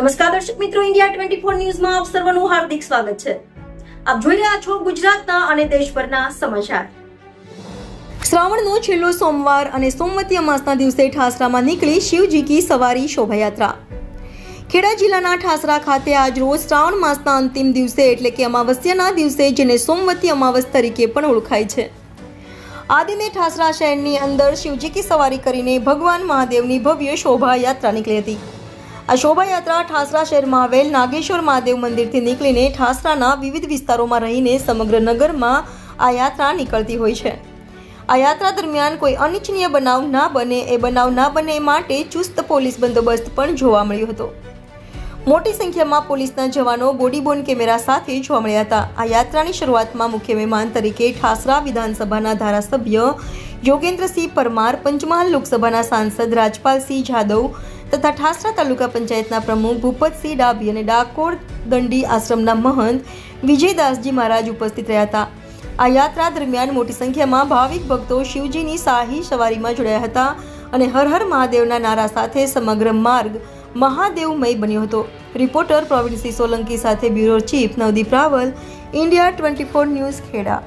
નમસ્કાર દર્શક મિત્રો, ઇન્ડિયા 24 ન્યૂઝમાં આપ સર્વનું હાર્દિક સ્વાગત છે. આપ જોઈ રહ્યા છો ગુજરાતના અને દેશભરના સમાચાર. શ્રાવણનો છેલ્લો સોમવાર અને સોમવતી અમાસના દિવસે ઠાસરામાં નીકળી શિવજી કી સવારી શોભાયાત્રા. ખેડા જિલ્લાના ઠાસરા ખાતે આજ રોજ શ્રાવણ માસના અંતિમ દિવસે એટલે કે અમાવસ્યાના દિવસે જેને સોમવતી અમાવસ તરીકે પણ ઓળખાય છે, આ દિને ઠાસરા શહેરની અંદર શિવજી કી સવારી કરીને ભગવાન મહાદેવની ભવ્ય શોભાયાત્રા નીકળી હતી. આ શોભાયાત્રા ઠાસરા શહેરમાં આવેલ નાગેશ્વર મહાદેવ મંદિરથી નીકળીને ઠાસરાના વિવિધ વિસ્તારોમાં રહીને સમગ્ર નગરમાં આ યાત્રા નીકળતી હોય છે. આ યાત્રા દરમિયાન કોઈ અનિચ્છનીય બનાવ ના બને એ માટે ચુસ્ત પોલીસ બંદોબસ્ત પણ જોવા મળ્યો હતો. મોટી સંખ્યામાં પોલીસના જવાનો બોડીબોર્ન કેમેરા સાથે જોવા મળ્યા હતા. આ યાત્રાની શરૂઆતમાં મુખ્ય મહેમાન તરીકે ઠાસરા વિધાનસભાના ધારાસભ્ય યોગેન્દ્રસિંહ પરમાર, પંચમહાલ લોકસભાના સાંસદ રાજપાલસિંહ જાદવ તથા ઠાસરા તાલુકા પંચાયતના પ્રમુખ ભૂપતસિંહ ડાભી અને ડાકોર દંડી આશ્રમના મહંત વિજયદાસજી મહારાજ ઉપસ્થિત રહ્યા હતા. આ યાત્રા દરમિયાન મોટી સંખ્યામાં ભાવિક ભક્તો શિવજીની શાહી સવારીમાં જોડાયા હતા અને હર હર મહાદેવના નારા સાથે સમગ્ર માર્ગ મહાદેવમય બન્યો હતો. રિપોર્ટર પ્રવીણસિંહ સોલંકી સાથે bureau chief Navdeep Raval, India 24 news, Kheda.